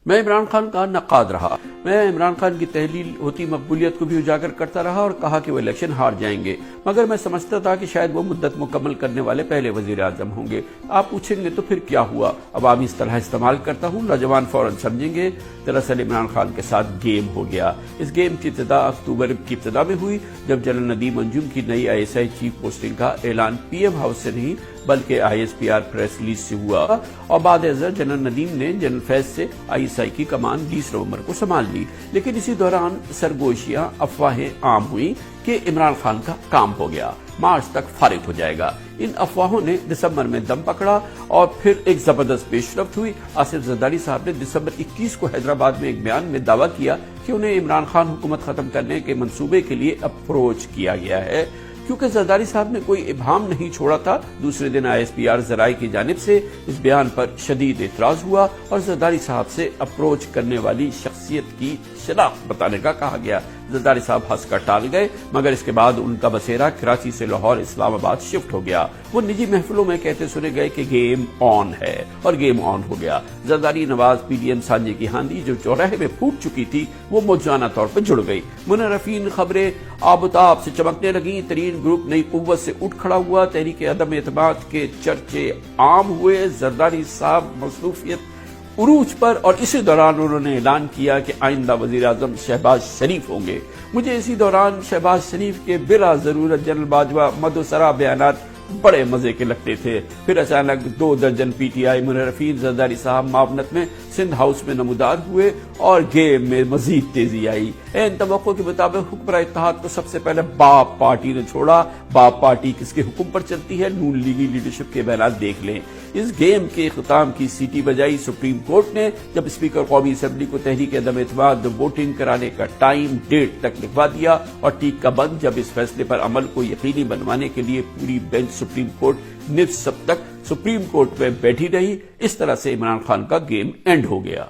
میں عمران خان کا نقاد رہا۔ میں عمران خان کی تحلیل ہوتی مقبولیت کو بھی اجاگر کرتا رہا اور کہا کہ وہ الیکشن ہار جائیں گے، مگر میں سمجھتا تھا کہ شاید وہ مدت مکمل کرنے والے پہلے وزیر اعظم ہوں گے۔ آپ پوچھیں گے تو پھر کیا ہوا؟ عوامی اصطلاح استعمال کرتا ہوں، نوجوان فوراً سمجھیں گے دراصل عمران خان کے ساتھ گیم ہو گیا۔ اس گیم کی ابتدا اکتوبر کی ابتدا میں ہوئی جب جنرل ندیم انجم کی نئی ISI چیف پوسٹنگ کا اعلان PM ہاؤس سے نہیں بلکہ ISPR پریس ریلیز سے ہوا، اور بعد ازاں جنرل ندیم نے جنرل فیض سے ISI کی کمان 20 نومبر کو سنبھال لی۔ لیکن اسی دوران سرگوشیاں، افواہیں عام ہوئیں کہ عمران خان کا کام ہو گیا، مارچ تک فارغ ہو جائے گا۔ ان افواہوں نے دسمبر میں دم پکڑا اور پھر ایک زبردست پیش رفت ہوئی۔ آصف زرداری صاحب نے دسمبر 21 کو حیدرآباد میں ایک بیان میں دعویٰ کیا کہ انہیں عمران خان حکومت ختم کرنے کے منصوبے کے لیے اپروچ کیا گیا ہے۔ کیونکہ زرداری صاحب نے کوئی ابہام نہیں چھوڑا تھا، دوسرے دن ISPR ذرائع کی جانب سے اس بیان پر شدید اعتراض ہوا اور زرداری صاحب سے اپروچ کرنے والی شخصیت کی شناخت بتانے کا کہا گیا۔ زرداری صاحب ہنس کر ٹال گئے، مگر اس کے بعد ان کا بسیرا کراچی سے لاہور اسلام آباد شفٹ ہو گیا۔ وہ نجی محفلوں میں کہتے سنے گئے کہ گیم آن ہے، اور گیم آن ہو گیا۔ زرداری نواز PDM سانجے کی ہاندی جو چوراہے میں پھوٹ چکی تھی وہ موجانہ طور پر جڑ گئی۔ منرفین خبریں آب و تاب سے چمکنے لگیں، ترین گروپ نئی قوت سے اٹھ کھڑا ہوا، تحریک عدم اعتماد کے چرچے عام ہوئے۔ زرداری صاحب مصروفیت عروج پر، اور اسی دوران انہوں نے اعلان کیا کہ آئندہ وزیر اعظم شہباز شریف ہوں گے۔ مجھے اسی دوران شہباز شریف کے بلا ضرورت جنرل باجوہ مدوسرا بیانات بڑے مزے کے لگتے تھے۔ پھر اچانک 2 درجن PTI منرفین زرداری صاحب معاونت میں سندھ ہاؤس میں نمودار ہوئے اور گیم میں مزید تیزی آئی۔ عین توقع کے مطابق حکمراں اتحاد کو سب سے پہلے باپ پارٹی نے چھوڑا۔ باپ پارٹی کس کے حکم پر چلتی ہے؟ نون لیگی لیڈرشپ کے بیانات دیکھ لیں۔ اس گیم کے اختتام کی سیٹی بجائی سپریم کورٹ نے جب اسپیکر قومی اسمبلی کو تحریک عدم اعتماد ووٹنگ کرانے کا ٹائم ڈیٹ تک لکھوا دیا، اور ٹیک کا بند جب اس فیصلے پر عمل کو یقینی بنوانے کے لیے پوری بینچ سپریم کورٹ نصف تک سپریم کورٹ میں بیٹھی رہی۔ اس طرح سے عمران خان کا گیم اینڈ ہو گیا۔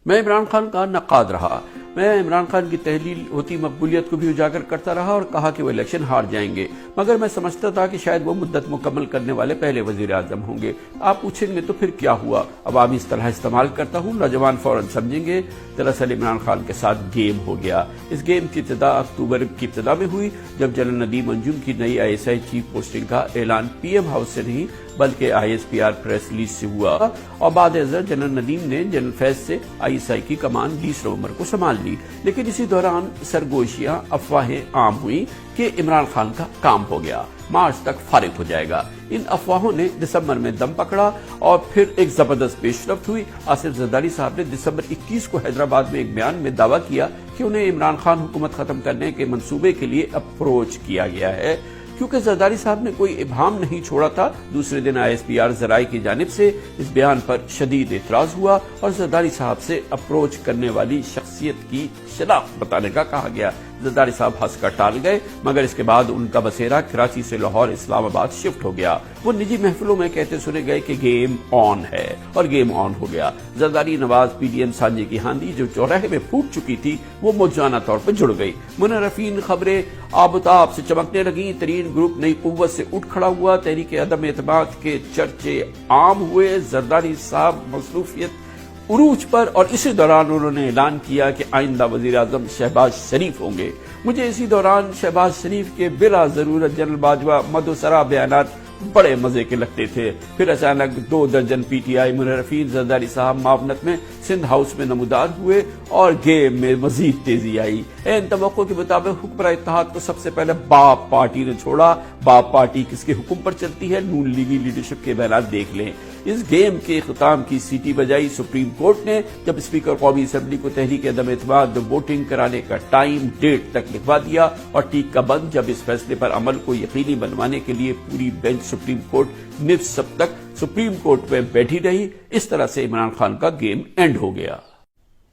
میں عمران خان کا نقاد رہا۔ میں عمران خان کی تحلیل ہوتی مقبولیت کو بھی اجاگر کرتا رہا اور کہا کہ وہ الیکشن ہار جائیں گے، مگر میں سمجھتا تھا کہ شاید وہ مدت مکمل کرنے والے پہلے وزیر اعظم ہوں گے۔ آپ پوچھیں گے تو پھر کیا ہوا؟ عوامی اصطلاح استعمال کرتا ہوں، نوجوان فوراً سمجھیں گے دراصل عمران خان کے ساتھ گیم ہو گیا۔ اس گیم کی ابتدا اکتوبر کی ابتدا میں ہوئی جب جنرل ندیم انجم کی نئی ISI چیف پوسٹنگ کا اعلان PM ہاؤس سے نہیں بلکہ ISPR پریس ریلیز سے ہوا، اور بعد ازاں جنرل ندیم نے جنرل فیض سے ISI کی کمان 20 نومبر کو سنبھال لی۔ لیکن اسی دوران سرگوشیاں، افواہیں عام ہوئیں کہ عمران خان کا کام ہو گیا، مارچ تک فارغ ہو جائے گا۔ ان افواہوں نے دسمبر میں دم پکڑا اور پھر ایک زبردست پیش رفت ہوئی۔ آصف زرداری صاحب نے دسمبر 21 کو حیدرآباد میں ایک بیان میں دعویٰ کیا کہ انہیں عمران خان حکومت ختم کرنے کے منصوبے کے لیے اپروچ کیا گیا ہے۔ کیونکہ زرداری صاحب نے کوئی ابہام نہیں چھوڑا تھا، دوسرے دن ISPR ذرائع کی جانب سے اس بیان پر شدید اعتراض ہوا اور زرداری صاحب سے اپروچ کرنے والی شخصیت کی شناخت بتانے کا کہا گیا۔ زرداری صاحب ہنس کر ٹال گئے، مگر اس کے بعد ان کا بسیرا کراچی سے لاہور اسلام آباد شفٹ ہو گیا۔ وہ نجی محفلوں میں کہتے سنے گئے کہ گیم آن ہے، اور گیم آن ہو گیا۔ زرداری نواز PDM سانجے کی ہاندی جو چوراہے میں پھوٹ چکی تھی وہ موجانہ طور پر جڑ گئی۔ منرفین خبریں آب و تاب سے چمکنے لگیں، ترین گروپ نئی قوت سے اٹھ کھڑا ہوا، تحریک عدم اعتماد کے چرچے عام ہوئے۔ زرداری صاحب مصروفیت عروج پر، اور اسی دوران انہوں نے اعلان کیا کہ آئندہ وزیر اعظم شہباز شریف ہوں گے۔ مجھے اسی دوران شہباز شریف کے بلا ضرورت جنرل باجوہ مدوسرا بیانات بڑے مزے کے لگتے تھے۔ پھر اچانک 2 درجن PTI منرفین زرداری صاحب معاونت میں سندھ ہاؤس میں نمودار ہوئے اور گیم میں مزید تیزی آئی۔ عین توقع کے مطابق حکمراں اتحاد کو سب سے پہلے باپ پارٹی نے چھوڑا۔ باپ پارٹی کس کے حکم پر چلتی ہے؟ نون لیگی لیڈرشپ کے بیانات دیکھ لیں۔ اس گیم کے اختتام کی سیٹی بجائی سپریم کورٹ نے جب اسپیکر قومی اسمبلی کو تحریک عدم اعتماد ووٹنگ کرانے کا ٹائم ڈیٹ تک لکھوا دیا، اور ٹیک کا بند جب اس فیصلے پر عمل کو یقینی بنوانے کے لیے پوری بینچ سپریم کورٹ نصف تک سپریم کورٹ میں بیٹھی رہی۔ اس طرح سے عمران خان کا گیم اینڈ ہو گیا۔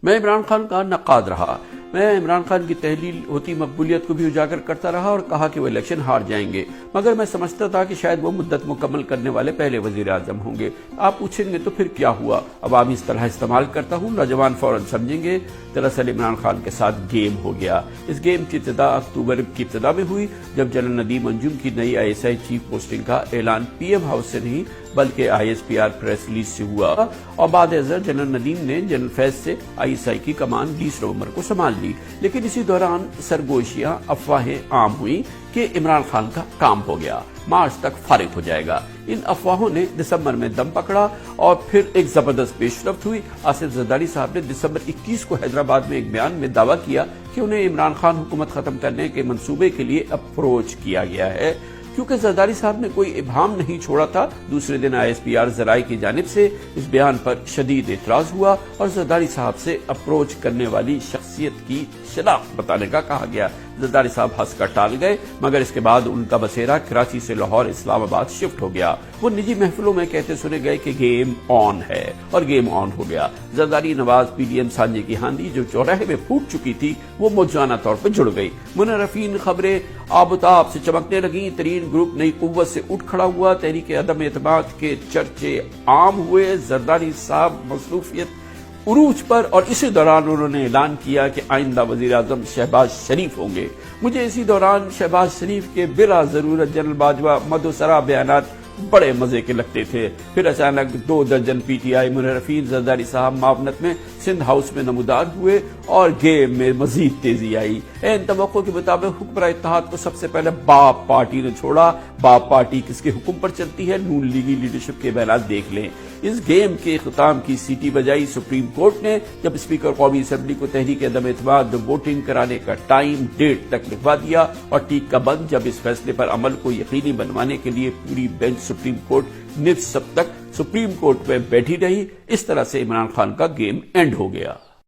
میں عمران خان کا نقاد رہا۔ میں عمران خان کی تحلیل ہوتی مقبولیت کو بھی اجاگر کرتا رہا اور کہا کہ وہ الیکشن ہار جائیں گے، مگر میں سمجھتا تھا کہ شاید وہ مدت مکمل کرنے والے پہلے وزیر اعظم ہوں گے۔ آپ پوچھیں گے تو پھر کیا ہوا؟ عوامی اصطلاح استعمال کرتا ہوں، نوجوان فوراً سمجھیں گے دراصل عمران خان کے ساتھ گیم ہو گیا۔ اس گیم کی ابتدا اکتوبر کی ابتدا میں ہوئی جب جنرل ندیم انجم کی نئی ISI چیف پوسٹنگ کا اعلان PM ہاؤس سے نہیں بلکہ ISPR پریس ریلیز سے ہوا اور بعد ازاں جنرل ندیم نے جنرل فیض سے ISI کی کمان 20 نومبر کو سنبھال لی، لیکن اسی دوران سرگوشیاں افواہیں عام ہوئیں کہ عمران خان کا کام ہو گیا، مارچ تک فارغ ہو جائے گا۔ ان افواہوں نے دسمبر میں دم پکڑا اور پھر ایک زبردست پیش رفت ہوئی۔ آصف زرداری صاحب نے دسمبر 21 کو حیدرآباد میں ایک بیان میں دعویٰ کیا کہ انہیں عمران خان حکومت ختم کرنے کے منصوبے کے لیے اپروچ کیا گیا ہے۔ کیونکہ زرداری صاحب نے کوئی ابہام نہیں چھوڑا تھا، دوسرے دن ISPR ذرائع کی جانب سے اس بیان پر شدید اعتراض ہوا اور زرداری صاحب سے اپروچ کرنے والی شخصیت کی شناخت بتانے کا کہا گیا۔ زرداری صاحب ہنس کر ٹال گئے، مگر اس کے بعد ان کا بسیرا کراچی سے لاہور اسلام آباد شفٹ ہو گیا۔ وہ نجی محفلوں میں کہتے سنے گئے کہ گیم آن ہے، اور گیم آن ہو گیا۔ زرداری نواز PDM سانجے کی ہاندی جو چوراہے میں پھوٹ چکی تھی وہ موجانہ طور پر جڑ گئی۔ منرفین خبریں آب و تاب سے چمکنے لگیں، ترین گروپ نئی قوت سے اٹھ کھڑا ہوا، تحریک عدم اعتماد کے چرچے عام ہوئے۔ زرداری صاحب مصروفیت عروج پر، اور اسی دوران انہوں نے اعلان کیا کہ آئندہ وزیر اعظم شہباز شریف ہوں گے۔ مجھے اسی دوران شہباز شریف کے بلا ضرورت جنرل باجوہ مدوسرا بیانات بڑے مزے کے لگتے تھے۔ پھر اچانک 2 درجن PTI منحرفین زرداری صاحب معاونت میں سندھ ہاؤس میں نمودار ہوئے اور گیم میں مزید تیزی آئی۔ ان توقع کے مطابق حکمراں اتحاد کو سب سے پہلے باپ پارٹی نے چھوڑا۔ باپ پارٹی کس کے حکم پر چلتی ہے؟ نون لیگی لیڈرشپ کے بیانات دیکھ لیں۔ اس گیم کے اختتام کی سیٹی بجائی سپریم کورٹ نے، جب اسپیکر قومی اسمبلی کو تحریک عدم اعتماد ووٹنگ کرانے کا ٹائم ڈیٹ تک لکھوا دیا، اور ٹیک کا بند جب اس فیصلے پر عمل کو یقینی بنوانے کے لیے پوری بینچ سپریم کورٹ نصف تک سپریم کورٹ میں بیٹھی رہی۔ اس طرح سے عمران خان کا گیم اینڈ ہو گیا۔